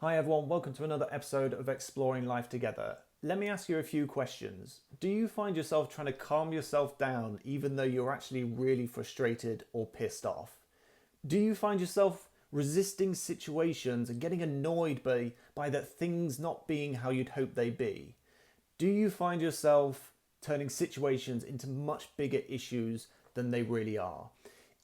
Hi everyone, welcome to another episode of Exploring Life Together. Let me ask you a few questions. Do you find yourself trying to calm yourself down even though you're actually really frustrated or pissed off? Do you find yourself resisting situations and getting annoyed by the things not being how you'd hope they be? Do you find yourself turning situations into much bigger issues than they really are?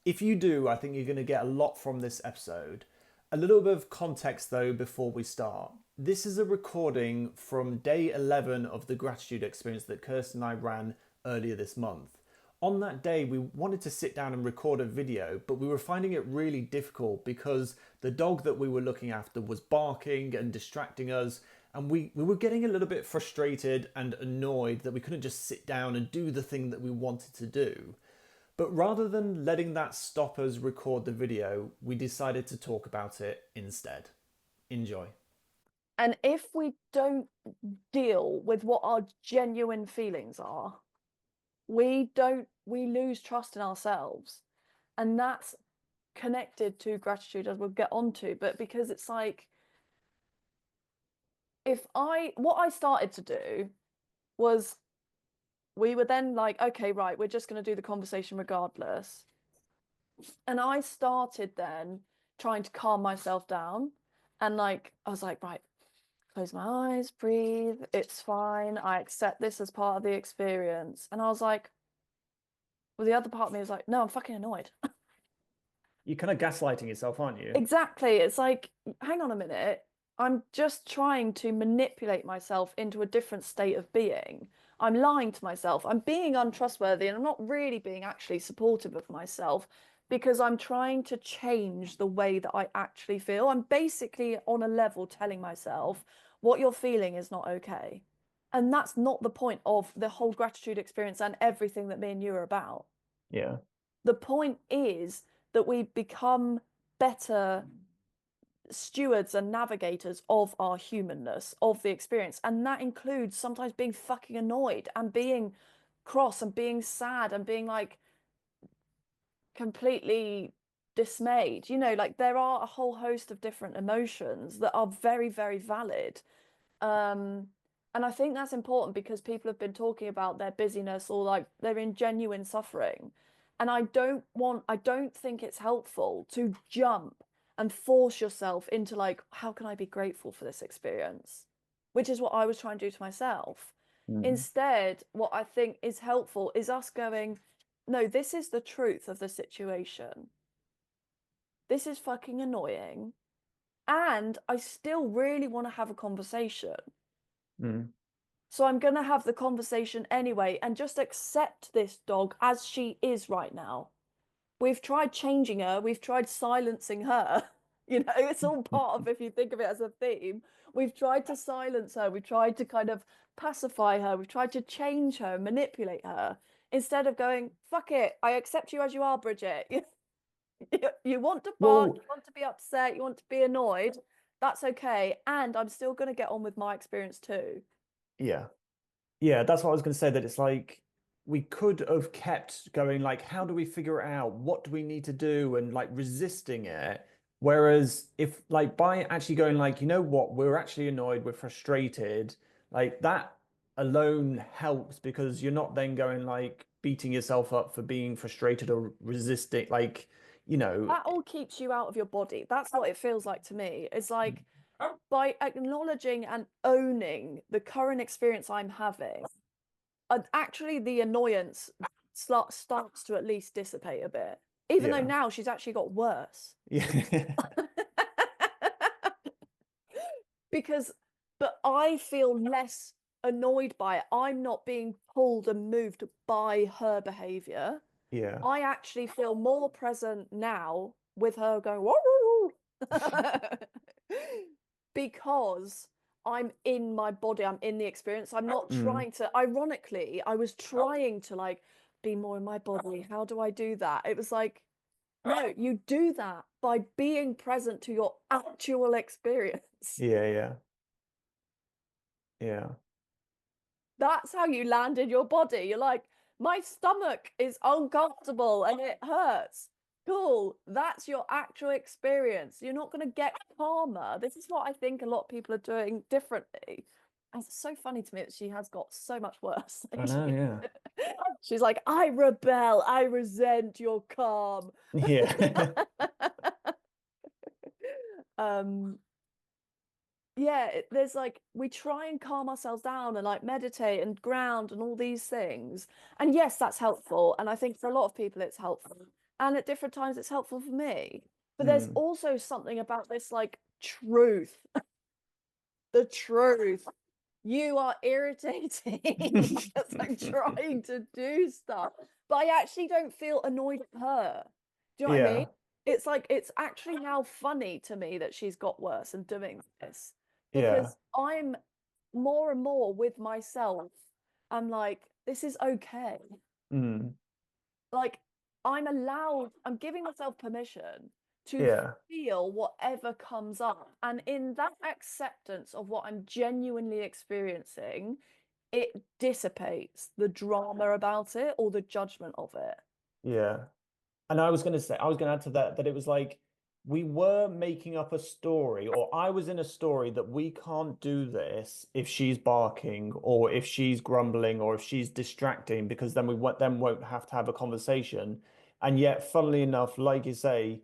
If you do, I think you're going to get a lot from this episode. A little bit of context though before we start. This is a recording from day 11 of the gratitude experience that Kirsten and I ran earlier this month. On that day, we wanted to sit down and record a video, but we were finding it really difficult because the dog that we were looking after was barking and distracting us, and we were getting a little bit frustrated and annoyed that we couldn't just sit down and do the thing that we wanted to do. But rather than letting that stop us record the video, we decided to talk about it instead. Enjoy. And if we don't deal with what our genuine feelings are, we lose trust in ourselves. And that's connected to gratitude, as we'll get onto. But because it's like, what I started to do was, we were then like, okay, right, we're just going to do the conversation regardless. And I started then trying to calm myself down. And like, I was like, right, close my eyes, breathe, it's fine. I accept this as part of the experience. And I was like, well, the other part of me was like, no, I'm fucking annoyed. You're kind of gaslighting yourself, aren't you? Exactly. It's like, hang on a minute. I'm just trying to manipulate myself into a different state of being. I'm lying to myself. I'm being untrustworthy and I'm not really being actually supportive of myself because I'm trying to change the way that I actually feel. I'm basically on a level telling myself what you're feeling is not okay. And that's not the point of the whole gratitude experience and everything that me and you are about. Yeah. The point is that we become better stewards and navigators of our humanness, of the experience. And that includes sometimes being fucking annoyed and being cross and being sad and being like completely dismayed. Like there are a whole host of different emotions that are very, very valid. Um, and I think that's important because people have been talking about their busyness or like they're in genuine suffering. And I don't think it's helpful to jump and force yourself into like, how can I be grateful for this experience? Which is what I was trying to do to myself. Mm. Instead, what I think is helpful is us going, no, this is the truth of the situation. This is fucking annoying. And I still really want to have a conversation. Mm. So I'm going to have the conversation anyway and just accept this dog as she is right now. We've tried changing her, we've tried silencing her. It's all part of, if you think of it as a theme, we've tried to silence her, we've tried to kind of pacify her, we've tried to change her, manipulate her, instead of going, fuck it, I accept you as you are, Bridget. You want to bark, Well, you want to be upset, you want to be annoyed. That's okay. And I'm still going to get on with my experience too. yeah. Yeah, that's what I was going to say, that it's like we could have kept going, like, how do we figure it out? What do we need to do? And like resisting it. Whereas if like by actually going like, you know what, we're actually annoyed, we're frustrated, like that alone helps because you're not then going like beating yourself up for being frustrated or resisting, like, you know, That all keeps you out of your body. That's what it feels like to me. It's like by acknowledging and owning the current experience I'm having, actually the annoyance starts to at least dissipate a bit. Even though yeah. now she's actually got worse. Yeah. Because, but I feel less annoyed by it. I'm not being pulled and moved by her behavior. Yeah. I actually feel more present now with her going, whoa, because I'm in my body, I'm in the experience. I'm not Mm. trying to, ironically, I was trying to like be more in my body. How do I do that? It was like, no, you do that by being present to your actual experience. Yeah, yeah. Yeah. That's how you land in your body. You're like, my stomach is uncomfortable and it hurts. Cool. That's your actual experience. You're not going to get calmer. This is what I think a lot of people are doing differently. And it's so funny to me that she has got so much worse. I know, yeah. She's like, I rebel. I resent your calm. Yeah. Um, yeah, there's like we try and calm ourselves down and like meditate and ground and all these things. And yes, that's helpful. And I think for a lot of people it's helpful. And at different times it's helpful for me. But there's Mm, also something about this like truth, the truth. You are irritating because I'm trying to do stuff. But I actually don't feel annoyed at her. Do you know what I mean? yeah. It's like it's actually now funny to me that she's got worse and doing this Yeah. because I'm more and more with myself. I'm like, this is okay. Mm, Like, I'm giving myself permission to yeah. feel whatever comes up. And in that acceptance of what I'm genuinely experiencing, it dissipates the drama about it or the judgment of it. Yeah. And I was going to say, I was going to add to that that it was like we were making up a story, or I was in a story that we can't do this if she's barking, or if she's grumbling, or if she's distracting, because then won't have to have a conversation. And yet, funnily enough, like you say,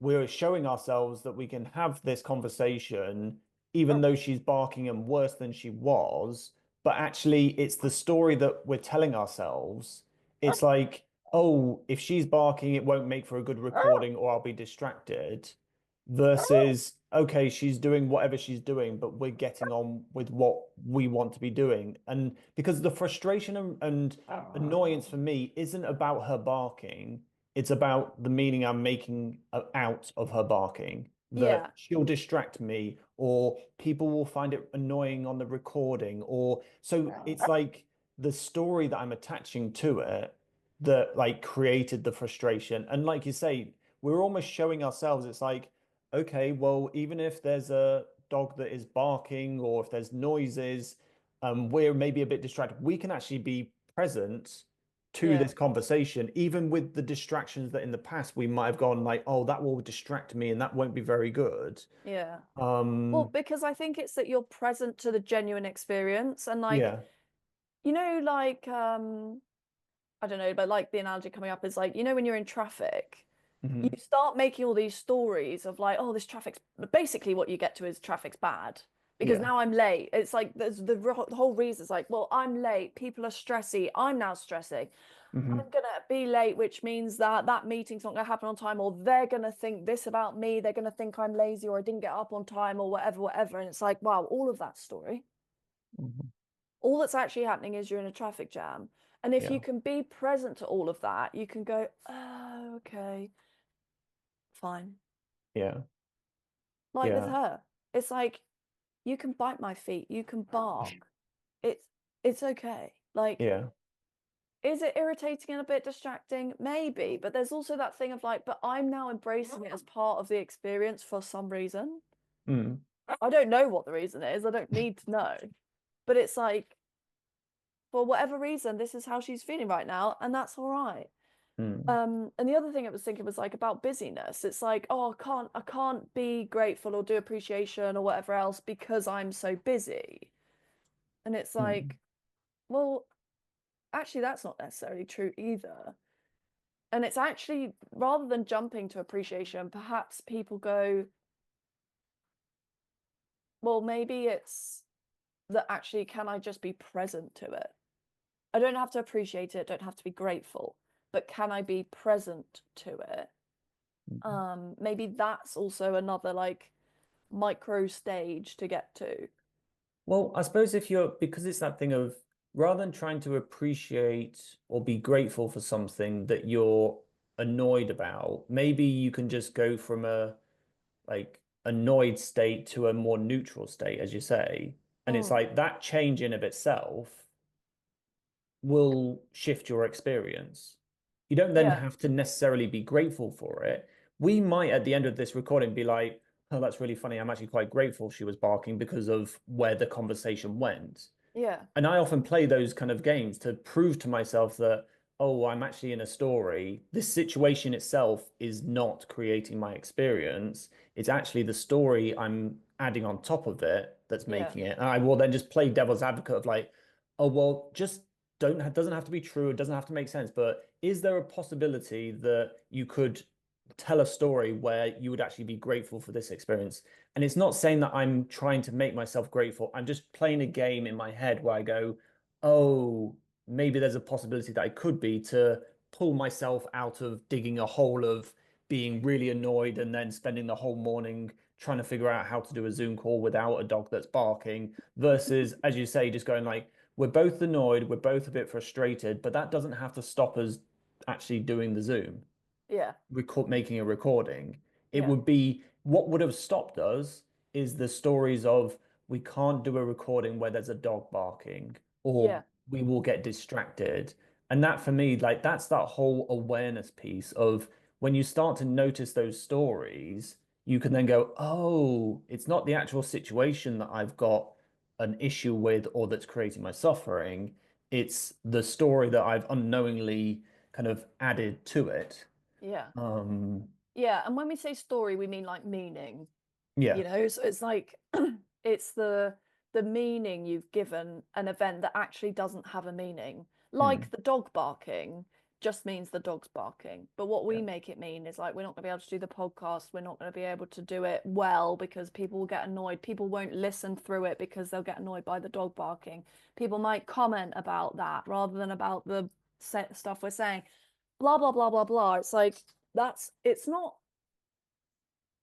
we're showing ourselves that we can have this conversation, even though she's barking and worse than she was. But actually, it's the story that we're telling ourselves. It's like, oh, if she's barking, it won't make for a good recording, or I'll be distracted. Versus, okay, she's doing whatever she's doing, but we're getting on with what we want to be doing. And because the frustration and annoyance for me isn't about her barking, it's about the meaning I'm making out of her barking, that Yeah, she'll distract me, or people will find it annoying on the recording, or so it's like the story that I'm attaching to it that like created the frustration. And like you say, we're almost showing ourselves, it's like, okay, well, even if there's a dog that is barking or if there's noises, we're maybe a bit distracted. We can actually be present to yeah, this conversation, even with the distractions that in the past we might have gone like, oh, that will distract me and that won't be very good. yeah. Well, Um, because I think it's that you're present to the genuine experience and like, yeah. like I don't know, but like the analogy coming up is like, when you're in traffic, you Hmm. start making all these stories of like, oh, this traffic's basically what you get to is traffic's bad because Yeah. now I'm late. It's like there's the whole reason is like, well, I'm late. People are stressy. I'm now stressing. Hmm. I'm gonna be late, which means that that meeting's not gonna happen on time, or they're gonna think this about me. They're gonna think I'm lazy or I didn't get up on time or whatever, whatever. And it's like, wow, all of that story. Hmm. All that's actually happening is you're in a traffic jam. And if you Yeah. can be present to all of that, you can go, oh, okay, fine. Yeah. Like with Yeah. her, it's like you can bite my feet, you can bark. It's it's okay. Like, Yeah. is it irritating and a bit distracting? Maybe, but there's also that thing of like, but I'm now embracing it as part of the experience for some reason. Mm. I don't know what the reason is. I don't need to know. But it's like, for whatever reason, this is how she's feeling right now, and that's all right. Mm. And the other thing I was thinking was like about busyness. It's like, oh, I can't be grateful or do appreciation or whatever else because I'm so busy. And it's Mm. like, well, actually, that's not necessarily true either. And it's actually rather than jumping to appreciation, perhaps people go, well, maybe it's that actually, can I just be present to it? I don't have to appreciate it, don't have to be grateful, but can I be present to it? Mm. Maybe that's also another like micro stage to get to. Well, I suppose if you're, because it's that thing of rather than trying to appreciate or be grateful for something that you're annoyed about, maybe you can just go from a like annoyed state to a more neutral state, as you say. And it's Mm, like that change in of itself will shift your experience. You don't then yeah, have to necessarily be grateful for it. We might at the end of this recording be like, oh, that's really funny. I'm actually quite grateful she was barking because of where the conversation went. yeah, And I often play those kind of games to prove to myself that, oh, I'm actually in a story. This situation itself is not creating my experience. It's actually the story I'm adding on top of it that's Yeah, making it. And I will then just play devil's advocate of like, oh, well, just don't doesn't have to be true. It doesn't have to make sense. But is there a possibility that you could tell a story where you would actually be grateful for this experience? And it's not saying that I'm trying to make myself grateful. I'm just playing a game in my head where I go, oh, maybe there's a possibility that I could be to pull myself out of digging a hole of being really annoyed and then spending the whole morning trying to figure out how to do a Zoom call without a dog that's barking versus, as you say, just going like, we're both annoyed, we're both a bit frustrated, but that doesn't have to stop us actually doing the Zoom yeah, making a recording. It yeah, would be what would have stopped us is the stories of we can't do a recording where there's a dog barking or yeah, we will get distracted. And that for me, like that's that whole awareness piece of when you start to notice those stories, you can then go, oh, it's not the actual situation that I've got an issue with or that's creating my suffering. It's the story that I've unknowingly kind of added to it. yeah. Um, Yeah, and when we say story, we mean like meaning, yeah. so it's like it's the meaning you've given an event that actually doesn't have a meaning. Like Mm, the dog barking just means the dog's barking. But what we yeah. make it mean is like we're not going to be able to do the podcast, we're not going to be able to do it well because people will get annoyed. People won't listen through it because they'll get annoyed by the dog barking. People might comment about that rather than about the stuff we're saying. Blah blah blah blah blah. It's like it's not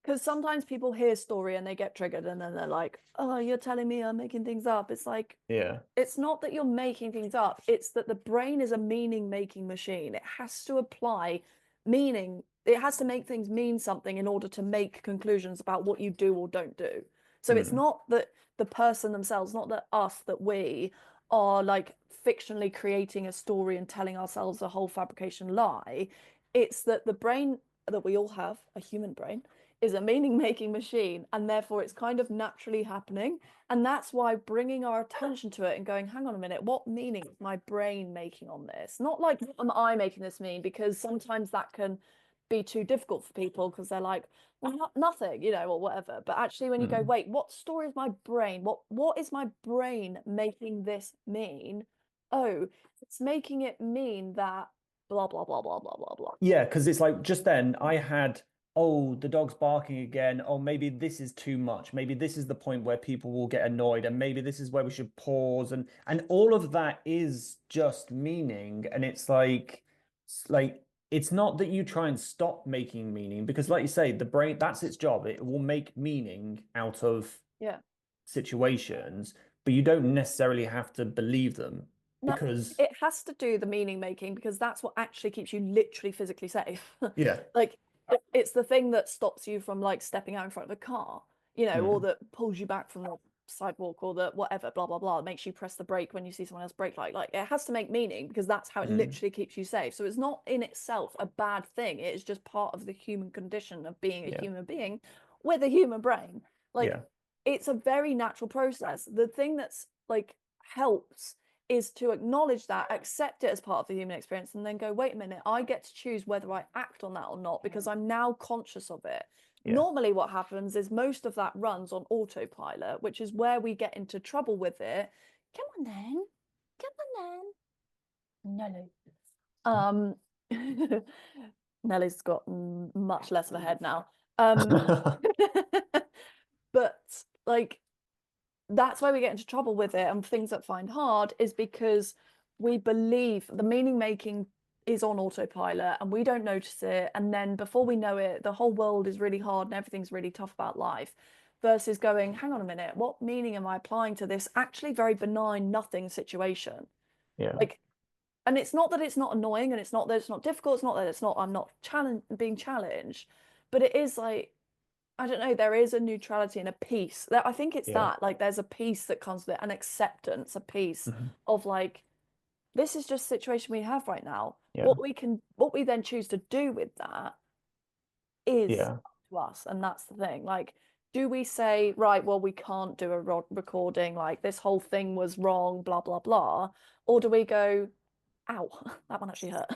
because sometimes people hear story and they get triggered and then they're like, oh, you're telling me I'm making things up. It's like, Yeah. it's not that you're making things up, it's that the brain is a meaning making machine. It has to apply meaning, it has to make things mean something in order to make conclusions about what you do or don't do. So it's Mm, not that the person themselves, not that us, that we are like fictionally creating a story and telling ourselves a whole fabrication lie. It's that the brain that we all have, a human brain, is a meaning making machine, and therefore it's kind of naturally happening. And that's why bringing our attention to it and going, hang on a minute, what meaning is my brain making on this? Not like, what am I making this mean? Because sometimes that can be too difficult for people because they're like, well, nothing, or whatever. But actually, when you go, mm. wait, what story is my brain? What is my brain making this mean? Oh, it's making it mean that blah blah blah blah blah blah blah. Yeah, because it's like just then I had, oh, the dog's barking again. Oh, maybe this is too much. Maybe this is the point where people will get annoyed, and maybe this is where we should pause. And all of that is just meaning. And it's like it's not that you try and stop making meaning, because like you say, the brain, that's its job. It will make meaning out of Yeah. situations, but you don't necessarily have to believe them No, because it has to do the meaning making because that's what actually keeps you literally physically safe. yeah. Like it's the thing that stops you from like stepping out in front of a car, or Mm, that pulls you back from the sidewalk or the whatever, blah blah blah, makes you press the brake when you see someone else brake light. Like it has to make meaning because that's how it mm, literally keeps you safe. So it's not in itself a bad thing. It is just part of the human condition of being a yeah. human being with a human brain. Like Yeah. it's a very natural process. The thing that's like helps is to acknowledge that, accept it as part of the human experience, and then go, wait a minute, I get to choose whether I act on that or not because I'm now conscious of it. Yeah. Normally, what happens is most of that runs on autopilot, which is where we get into trouble with it. Come on then, come on then. Nelly. Nelly's got much less of a head now. But like that's why we get into trouble with it and things that find hard is because we believe the meaning making is on autopilot and we don't notice it, and then before we know it the whole world is really hard and everything's really tough about life, versus going, hang on a minute, what meaning am I applying to this actually very benign nothing situation? Yeah. Like, and it's not that it's not annoying, and it's not that it's not difficult, it's not that it's not, I'm not being challenged, but it is like, I don't know, there is a neutrality and a peace. That I think it's Yeah. that, like there's a peace that comes with it, an acceptance, a peace Mhm. of like, this is just the situation we have right now. Yeah. What we then choose to do with that is Yeah. up to us. And that's the thing. Like, do we say, right, well, we can't do a recording, like this whole thing was wrong, blah, blah, blah? Or do we go, ow, that one actually hurt?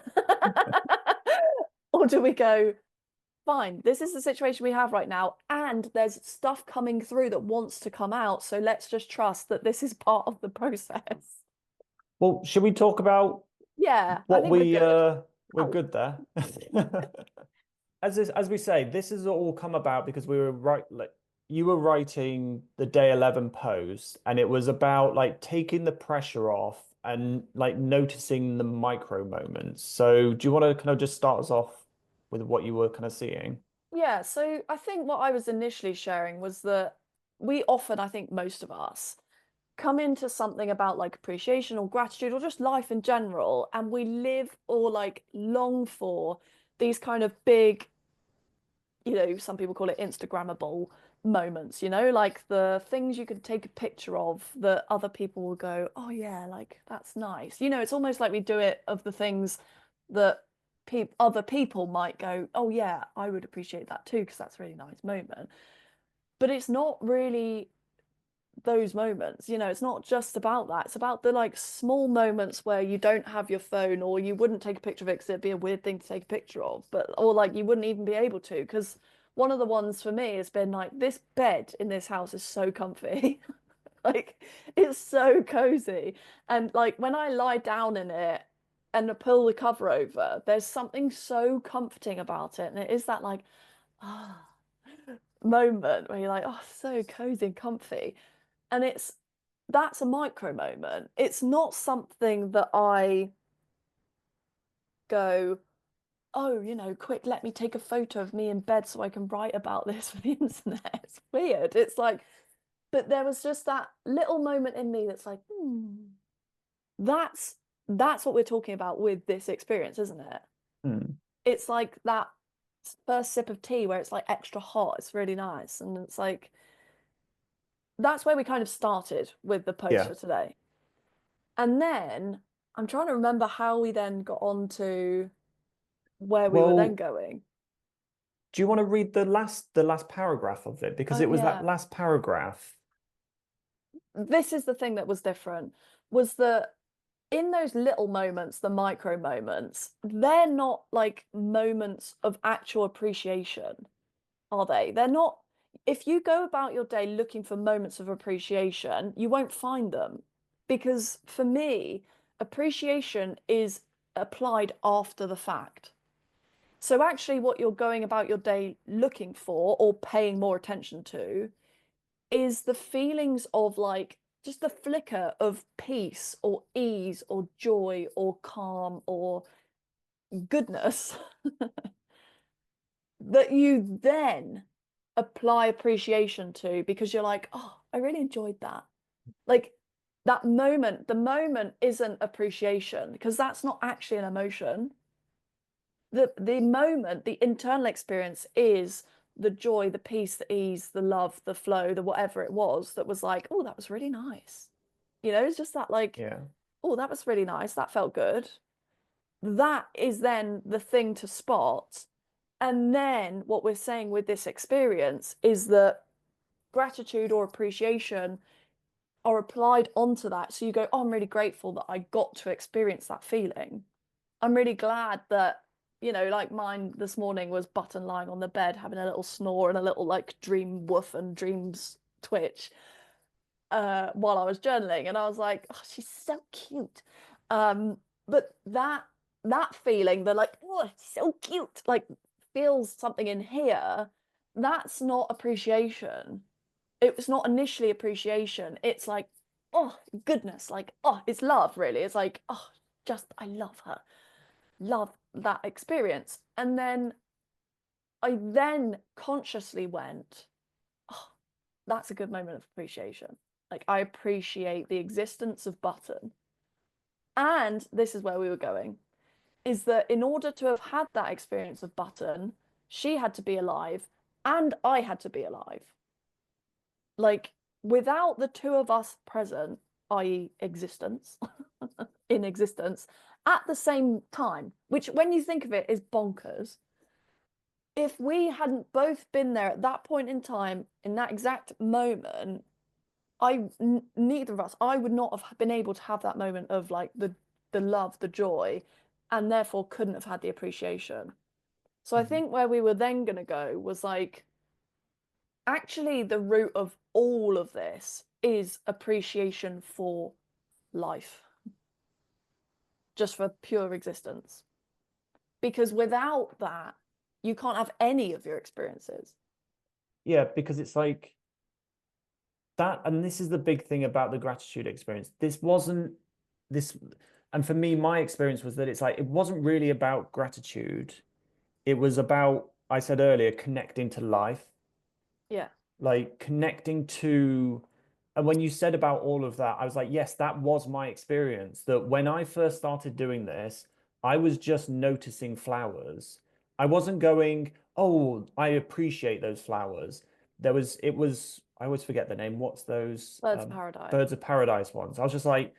Or do we go, fine, this is the situation we have right now, and there's stuff coming through that wants to come out, so let's just trust that this is part of the process. Well, should we talk about Yeah, I what think we're good. we're Ow. good there? As we say, this has all come about because we were like you were writing the day 11 post, and it was about like taking the pressure off and like noticing the micro moments. So do you want to kind of just start us off with what you were kind of seeing? Yeah, so I think what I was initially sharing was that we often, I think most of us, come into something about like appreciation or gratitude or just life in general, and we live or like long for these kind of big, some people call it Instagrammable moments, like the things you could take a picture of that other people will go, oh yeah, like that's nice. It's almost like we do it of the things that other people might go, oh yeah, I would appreciate that too, because that's a really nice moment. But it's not really those moments, it's not just about that. It's about the like small moments where you don't have your phone, or you wouldn't take a picture of it because it'd be a weird thing to take a picture of, or like you wouldn't even be able to, because one of the ones for me has been like, this bed in this house is so comfy. Like it's so cozy, and like when I lie down in it and I pull the cover over, there's something so comforting about it, and it is that like ah moment where you're like, oh, so cozy and comfy. And that's a micro moment. It's not something that I go, oh, quick, let me take a photo of me in bed so I can write about this for the internet. It's weird. It's like, but there was just that little moment in me that's like, that's what we're talking about with this experience, isn't it? Hmm. It's like that first sip of tea where it's like extra hot. It's really nice. And it's like, that's where we kind of started with the post Yeah. for today. And then I'm trying to remember how we then got on to where we were then Well, going. do you want to read the last paragraph of it? Because Oh it was that yeah. last paragraph. This is the thing that was different, was that in those little moments, the micro moments, they're not like moments of actual appreciation, are they? They're not. If you go about your day looking for moments of appreciation, you won't find them. Because for me, appreciation is applied after the fact. So actually, what you're going about your day looking for or paying more attention to is the feelings of like just the flicker of peace or ease or joy or calm or goodness that you then apply appreciation to, because you're like, oh, I really enjoyed that. Like that moment, the moment isn't appreciation because that's not actually an emotion. The moment, the internal experience is the joy, the peace, the ease, the love, the flow, the whatever it was that was like, oh, that was really nice. It's just that like, Yeah. oh, that was really nice. That felt good. That is then the thing to spot. And then what we're saying with this experience is that gratitude or appreciation are applied onto that. So you go, oh, I'm really grateful that I got to experience that feeling. I'm really glad that, like mine this morning was Button lying on the bed having a little snore and a little like dream woof and dreams twitch while I was journaling. And I was like, oh, she's so cute. But that feeling, the like, oh, it's so cute, like feels something in here, that's not appreciation. It was not initially appreciation. It's like, oh, goodness, like, oh, it's love, really. It's like, oh, just, I love her. Love that experience. And then I then consciously went, oh, that's a good moment of appreciation. Like, I appreciate the existence of Button. And this is where we were going, is that in order to have had that experience of Button, she had to be alive and I had to be alive. Like, without the two of us present, i.e., existence, in existence, at the same time, which when you think of it is bonkers. If we hadn't both been there at that point in time, in that exact moment, neither of us, I would not have been able to have that moment of like the love, the joy, and therefore couldn't have had the appreciation. So I Mhm. think where we were then going to go was like, actually, the root of all of this is appreciation for life, just for pure existence. Because without that, you can't have any of your experiences. Yeah, because it's like that, and this is the big thing about the gratitude experience. This wasn't this, and for me, my experience was that it's like it wasn't really about gratitude. It was about, I said earlier, connecting to life, Yeah. like connecting to, and when you said about all of that, I was like, yes, that was my experience. That when I first started doing this, I was just noticing flowers. I wasn't going, oh, I appreciate those flowers. I always forget the name. What's those Birds of paradise. birds of paradise ones? I was just like,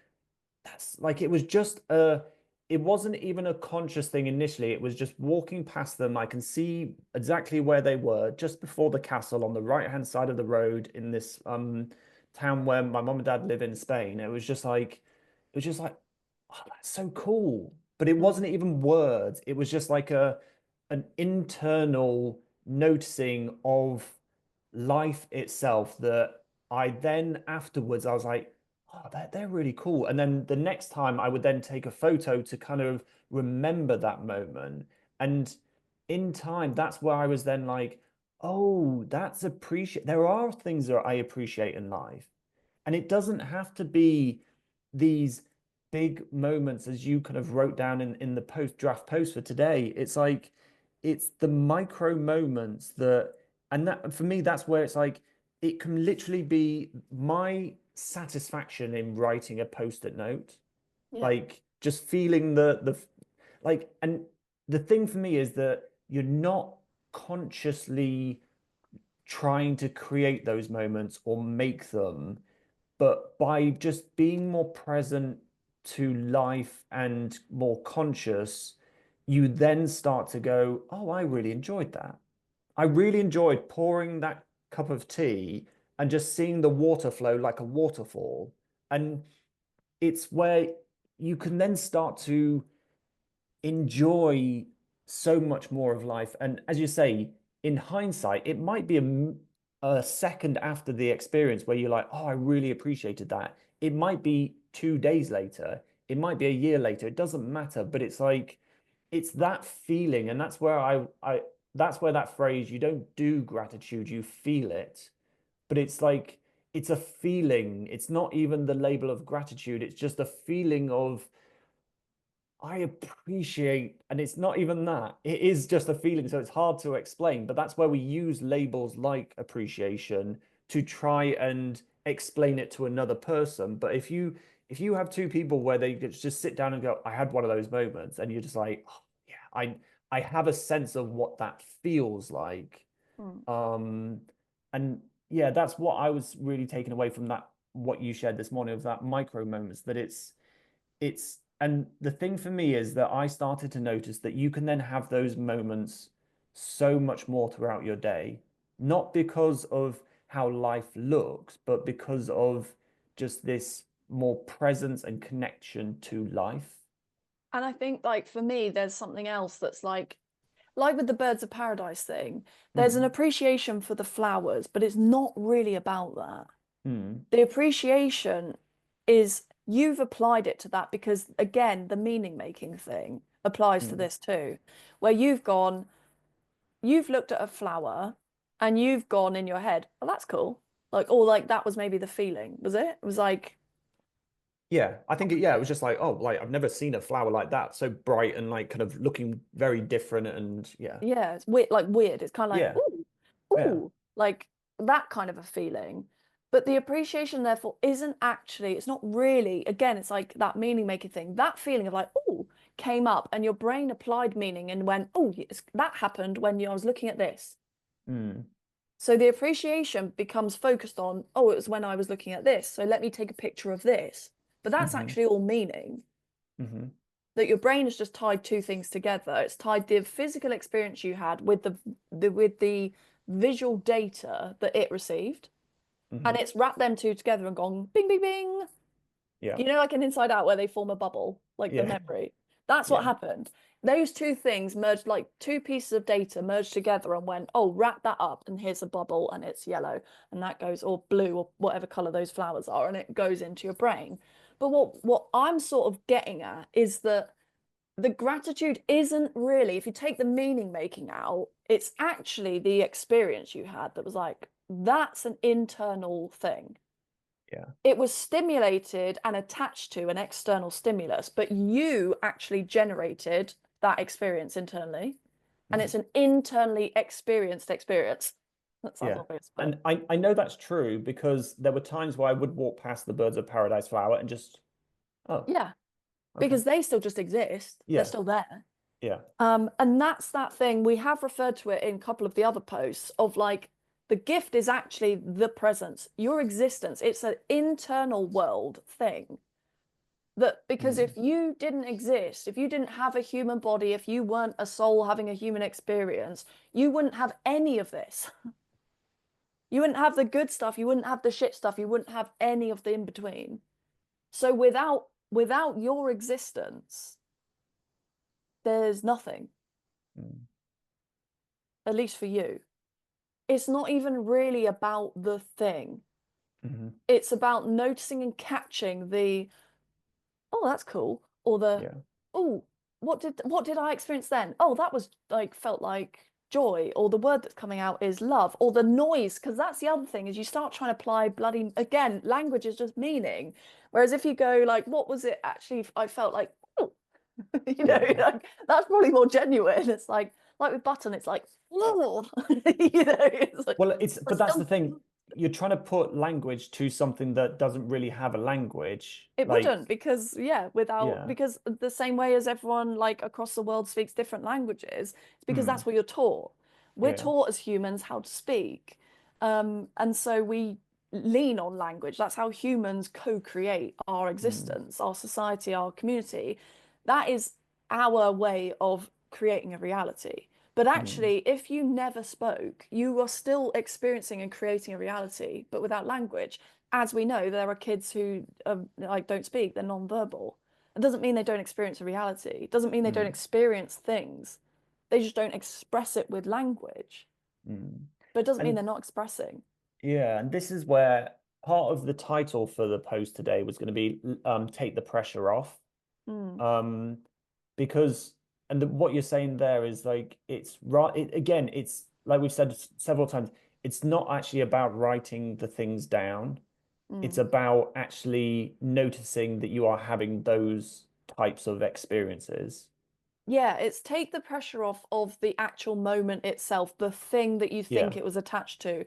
that's like it wasn't even a conscious thing initially. It was just walking past them. I can see exactly where they were just before the castle on the right hand side of the road in this town where my mom and dad live in Spain. It was just like, oh, that's so cool. But it Mm. wasn't even words. It was just like a an internal noticing of life itself that I then afterwards I was like, oh, they're really cool. And then the next time I would then take a photo to kind of remember that moment. And in time, that's where I was then like, oh, that's appreciate. There are things that I appreciate in life. And it doesn't have to be these big moments as you kind of wrote down in the draft post for today. It's like it's the micro moments that, and that for me, that's where it's like it can literally be my satisfaction in writing a post-it note, Yeah. like just feeling the like, and the thing for me is that you're not consciously trying to create those moments or make them, but by just being more present to life and more conscious, you then start to go, oh, I really enjoyed that. I really enjoyed pouring that cup of tea and just seeing the water flow like a waterfall. And it's where you can then start to enjoy so much more of life. And as you say, in hindsight, it might be a second after the experience where you're like, oh, I really appreciated that. It might be 2 days later, it might be a year later. It doesn't matter, but it's like it's that feeling, and that's where I that's where that phrase, you don't do gratitude, you feel it. But it's like it's a feeling. It's not even the label of gratitude. It's just a feeling of I appreciate, and it's not even that. It is just a feeling, so it's hard to explain. But that's where we use labels like appreciation to try and explain it to another person. But if you have two people where they just sit down and go, I had one of those moments, and you're just like, oh, yeah, I have a sense of what that feels like. Mm. Um, and yeah, that's what I was really taken away from that, what you shared this morning of that micro moments, that and the thing for me is that I started to notice that you can then have those moments so much more throughout your day, not because of how life looks, but because of just this more presence and connection to life. And I think, like, for me, there's something else that's like with the birds of paradise thing, there's an Mm, appreciation for the flowers, but it's not really about that. mm, The appreciation is you've applied it to that because, again, the meaning making thing applies to mm, this too, where you've looked at a flower and you've gone in your head, oh, that's cool. Like, or like that was maybe the feeling, was it? It was like, yeah, I think it was just like, oh, like I've never seen a flower like that, so bright and like kind of looking very different. And yeah, yeah, it's weird, like weird. It's kind of like, yeah, yeah. ooh, like that kind of a feeling. But the appreciation, therefore, isn't actually, it's not really, again, it's like that meaning making thing. That feeling of like, ooh, came up and your brain applied meaning and went, oh, yes, that happened when I was looking at this. Mm, So the appreciation becomes focused on, oh, it was when I was looking at this. So let me take a picture of this. But that's hmm actually all meaning. hmm That your brain has just tied two things together. It's tied the physical experience you had with the visual data that it received, hmm and it's wrapped them two together and gone bing, bing, bing. Yeah. You know, like an Inside Out where they form a bubble, like the Yeah. memory. That's what Yeah. happened. Those two things merged, like two pieces of data merged together and went, oh, wrap that up, and here's a bubble, and it's yellow, and that goes, or blue, or whatever color those flowers are, and it goes into your brain. But what I'm sort of getting at is that the gratitude isn't really, if you take the meaning making out, it's actually the experience you had that was like, that's an internal thing. Yeah. It was stimulated and attached to an external stimulus, but you actually generated that experience internally. And it's an internally experienced experience. That sounds Yeah. obvious, but And I know that's true because there were times where I would walk past the birds of paradise flower and just, oh, yeah, okay. because they still just exist. They're Yeah. still there. Yeah. And that's that thing. We have referred to it in a couple of the other posts of like the gift is actually the presence, your existence. It's an internal world thing. That because if you didn't exist, if you didn't have a human body, if you weren't a soul having a human experience, you wouldn't have any of this. You wouldn't have the good stuff, you wouldn't have the shit stuff, you wouldn't have any of the in between. So without your existence, there's nothing, at least for you. It's not even really about the thing. It's about noticing and catching the, oh, that's cool, or the, Yeah. oh, what did I experience then? Oh, that was like felt like joy, or the word that's coming out is love, or the noise, because that's the other thing is you start trying to apply bloody again, language is just meaning. Whereas if you go like, what was it actually I felt like, oh, you know, Yeah. like that's probably more genuine. It's like with button, it's like, oh, you know, it's like, Well, we're but that's the still thing. You're trying to put language to something that doesn't really have a language. it Like, wouldn't because yeah, without yeah. because the same way as everyone like across the world speaks different languages, it's because that's what you're taught. We're Yeah. taught as humans how to speak. And so we lean on language. That's how humans co-create our existence, our society, our community. That is our way of creating a reality. But actually, if you never spoke, you are still experiencing and creating a reality, but without language. As we know, there are kids who like don't speak, they're non-verbal. It doesn't mean they don't experience a reality. It doesn't mean they don't experience things. They just don't express it with language. But it doesn't mean And they're not expressing. yeah, and this is where part of the title for the post today was going to be take the pressure off. Mm. Because what you're saying there is like it's right again, it's like we've said several times, it's not actually about writing the things down. It's about actually noticing that you are having those types of experiences. Yeah, it's take the pressure off of the actual moment itself, the thing that you think Yeah. it was attached to.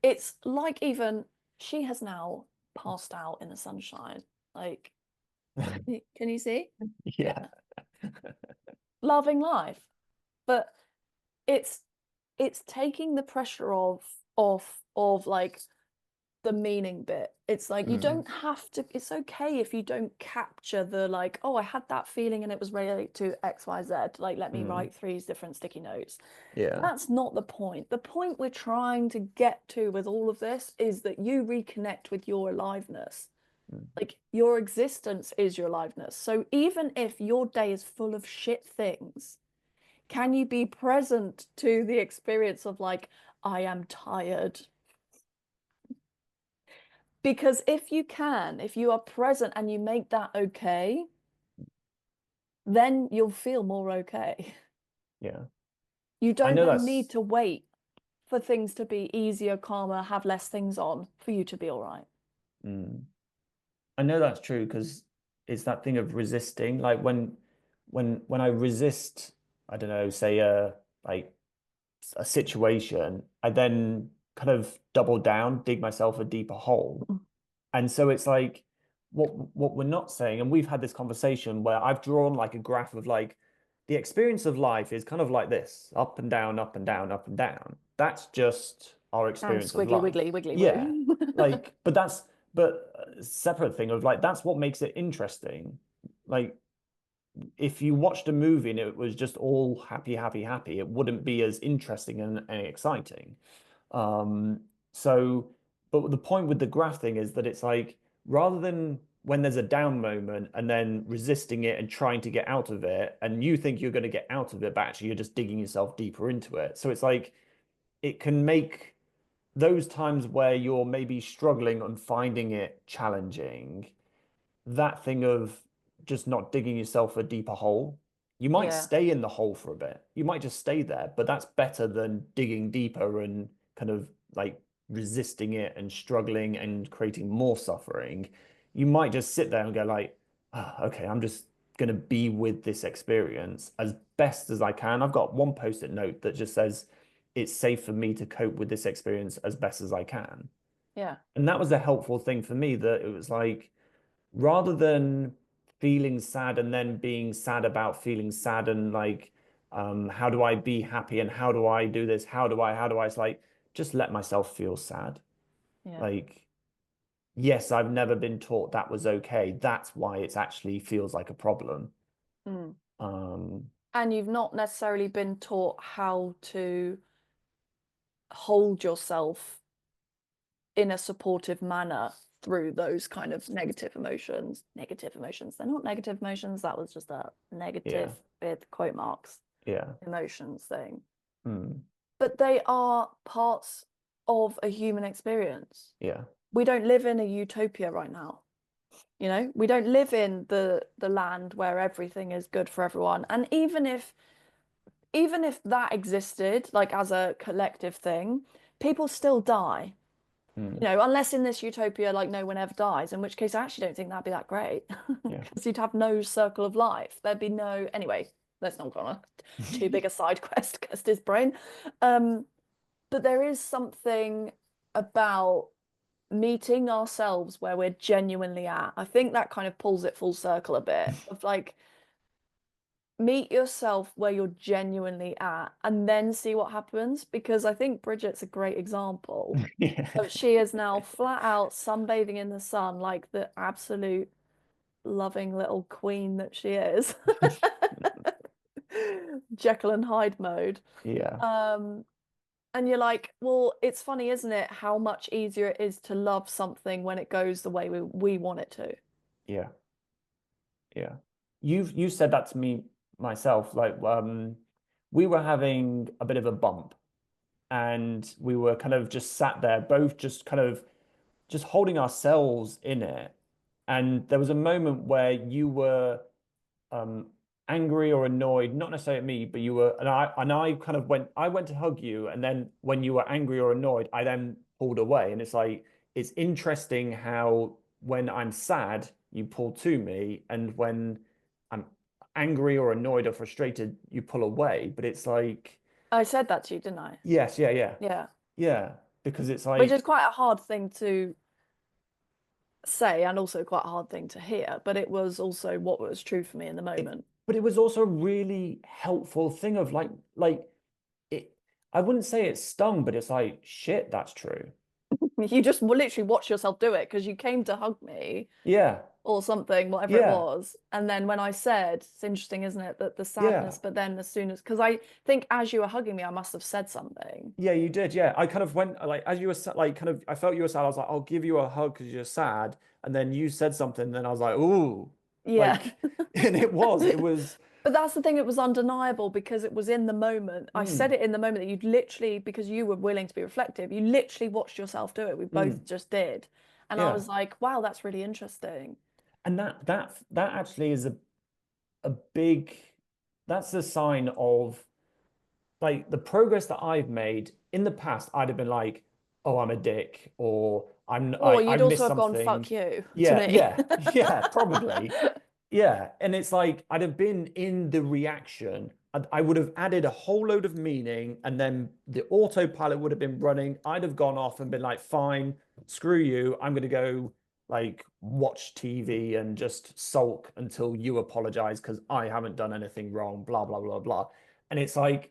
It's like even she has now passed out in the sunshine. Like, can you see? Yeah. Yeah. Loving life. But it's it's taking the pressure of like the meaning bit. It's like you don't have to, it's okay if you don't capture the like, oh, I had that feeling and it was related to XYZ. Like, let me write 3 different sticky notes. Yeah. That's not the point. The point we're trying to get to with all of this is that you reconnect with your aliveness. Like your existence is your aliveness. So even if your day is full of shit things, can you be present to the experience of like, I am tired? Because if you can, if you are present and you make that okay, then you'll feel more okay. Yeah. You I don't know then that's need to wait for things to be easier, calmer, have less things on for you to be all right. I know that's true because it's that thing of resisting. Like when I resist, I don't know, say like a situation, I then kind of double down, dig myself a deeper hole. And so it's like what we're not saying, and we've had this conversation where I've drawn like a graph of like the experience of life is kind of like this, up and down, up and down, up and down. That's just our And experience of squiggly life. wiggly, wiggly Yeah. woo. Like, but a separate thing of like that's what makes it interesting. Like if you watched a movie and it was just all happy, happy, happy, it wouldn't be as interesting and exciting. Um, so, but the point with the graph thing is that it's like rather than when there's a down moment and then resisting it and trying to get out of it, and you think you're going to get out of it, but actually you're just digging yourself deeper into it. So it's like it can make those times where you're maybe struggling and finding it challenging, that thing of just not digging yourself a deeper hole. You might Yeah. stay in the hole for a bit. You might just stay there, but that's better than digging deeper and kind of like resisting it and struggling and creating more suffering. You might just sit there and go like, "Ah, okay, I'm just going to be with this experience as best as I can." I've got one post-it note that just says, it's safe for me to cope with this experience as best as I can. Yeah. And that was a helpful thing for me, that it was like, rather than feeling sad and then being sad about feeling sad and like, how do I be happy and how do I do this? How do I? It's like, just let myself feel sad. Yeah. Like, yes, I've never been taught that was okay. That's why it actually feels like a problem. Mm. Um, And you've not necessarily been taught how to hold yourself in a supportive manner through those kind of negative emotions. Negative emotions. They're not negative emotions. That was just a negative with quote marks yeah. emotions thing. Mm, But they are parts of a human experience. yeah. We don't live in a utopia right now. You know, we don't live in the land where everything is good for everyone. And even if that existed, like as a collective thing, people still die. Mm, You know, unless in this utopia, like no one ever dies, in which case I actually don't think that'd be that great. yeah. Because you'd have no circle of life. There'd be no, anyway, let's not go on a too big a side quest, cursed his brain. But there is something about meeting ourselves where we're genuinely at. I think that kind of pulls it full circle a bit of like, meet yourself where you're genuinely at and then see what happens. Because I think Bridget's a great example Yeah. of she is now flat out sunbathing in the sun like the absolute loving little queen that she is. Jekyll and Hyde mode. Yeah. And you're like, well, it's funny, isn't it, how much easier it is to love something when it goes the way we want it to. Yeah. Yeah. You said that to me myself. Like, we were having a bit of a bump and we were kind of just sat there, both just kind of just holding ourselves in it. And there was a moment where you were um angry or annoyed, not necessarily at me, but you were, and I kind of went to hug you, and then when you were angry or annoyed, I then pulled away. And it's like, it's interesting how when I'm sad, you pull to me, and when I'm angry or annoyed or frustrated, you pull away. But it's like, I said that to you, didn't I? yes, yeah, yeah, Yeah. yeah, because it's Which is like, quite a hard thing to say and also quite a hard thing to hear, but it was also what was true for me in the it, moment. but it was also a really helpful thing of like it. I wouldn't say it stung, but it's like, shit, that's true. You just literally watch yourself do it because you came to hug me Yeah, or something, whatever it yeah, was. And then when I said, it's interesting, isn't it, that the yeah, sadness, but then as soon as, because I think as you were hugging me, I must have said something. yeah, you did. Yeah, I kind of went like, as you were like kind of, I felt you were sad. I was like, I'll give you a hug because you're sad. And then you said something, and then I was like, ooh, Yeah. like, and it was, But that's the thing, it was undeniable because it was in the moment. I said mm, it in the moment that you'd literally, because you were willing to be reflective, you literally watched yourself do it. We mm, both just did. And I yeah. was like, wow, that's really interesting. And that actually is a big, that's a sign of like the progress that I've made. In the past, I'd have been like, oh, I'm a dick, or Or I you'd missed also have gone, something. fuck you, to Yeah, me. yeah, yeah, probably. Yeah. And it's like I'd have been in the reaction. I would have added a whole load of meaning, and then the autopilot would have been running. I'd have gone off and been like, fine, screw you. I'm gonna go like watch TV and just sulk until you apologize because I haven't done anything wrong, blah, blah, blah, blah. And it's like,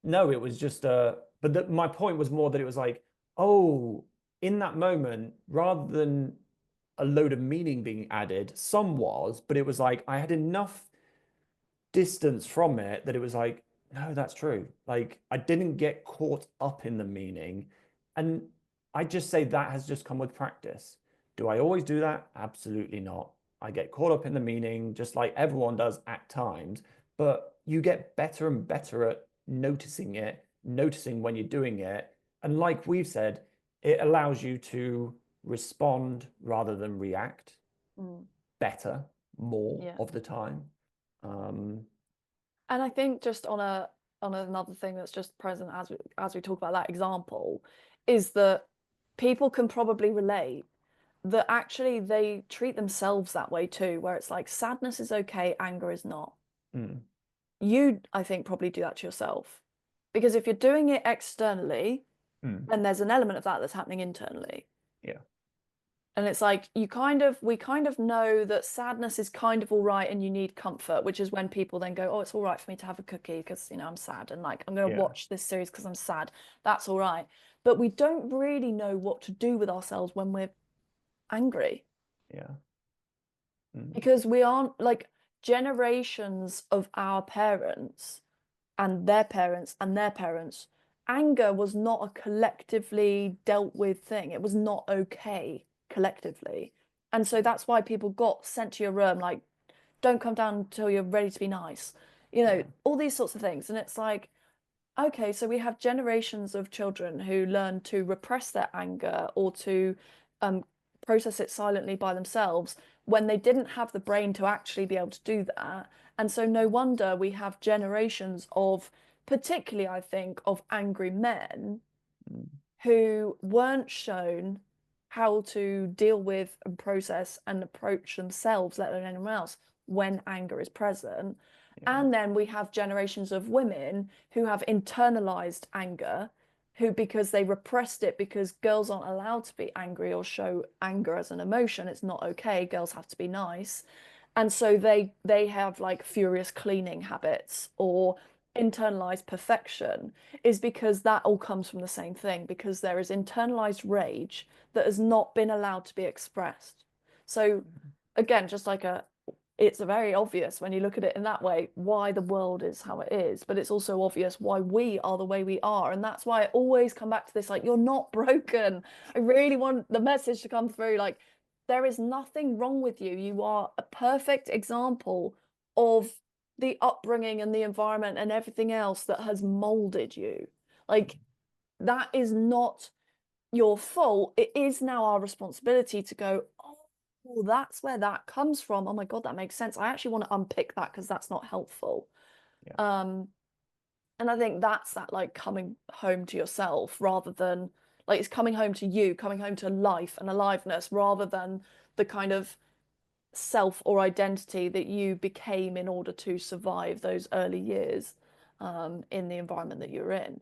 no, it was just but my point was more that it was like, oh, in that moment, rather than a load of meaning being added, some was, but it was like I had enough distance from it that it was like, no, that's true. Like I didn't get caught up in the meaning. And I just say that has just come with practice. Do I always do that? Absolutely not. I get caught up in the meaning, just like everyone does at times, but you get better and better at noticing it, noticing when you're doing it. And like we've said, it allows you to respond rather than react better, more Yeah. of the time. And I think just on another thing that's just present as we talk about that example is that people can probably relate that actually they treat themselves that way too, where it's like sadness is okay, anger is not. mm, You, I think, probably do that to yourself. Because if you're doing it externally, mm, then there's an element of that that's happening internally. yeah, And it's like we kind of know that sadness is kind of all right and you need comfort, which is when people then go, oh, it's all right for me to have a cookie because, you know, I'm sad and like I'm going to yeah, watch this series because I'm sad. That's all right. But we don't really know what to do with ourselves when we're angry yeah, because we aren't like generations of our parents and their parents and their parents. Anger was not a collectively dealt with thing. It was not okay collectively. And so that's why people got sent to your room, like, don't come down until you're ready to be nice. You know, yeah, all these sorts of things. And it's like, okay, so we have generations of children who learn to repress their anger or to process it silently by themselves when they didn't have the brain to actually be able to do that. And so no wonder we have generations of, particularly I think, of angry men mm, who weren't shown how to deal with and process and approach themselves, let alone anyone else, when anger is present. yeah, And then we have generations of women who have internalized anger, who, because they repressed it, because girls aren't allowed to be angry or show anger as an emotion, it's not okay, girls have to be nice. And so they have like furious cleaning habits or internalized perfection, is because that all comes from the same thing, because there is internalized rage that has not been allowed to be expressed. So again, just like it's very obvious when you look at it in that way why the world is how it is, but it's also obvious why we are the way we are. And that's why I always come back to this, like, you're not broken. I really want the message to come through, like, there is nothing wrong with you. You are a perfect example of the upbringing and the environment and everything else that has molded you. Like, that is not your fault. It is now our responsibility to go, oh, that's where that comes from. Oh my God, that makes sense. I actually want to unpick that because that's not helpful. yeah, And I think that's that, like, coming home to yourself rather than like it's coming home to you, coming home to life and aliveness rather than the kind of self or identity that you became in order to survive those early years in the environment that you're in.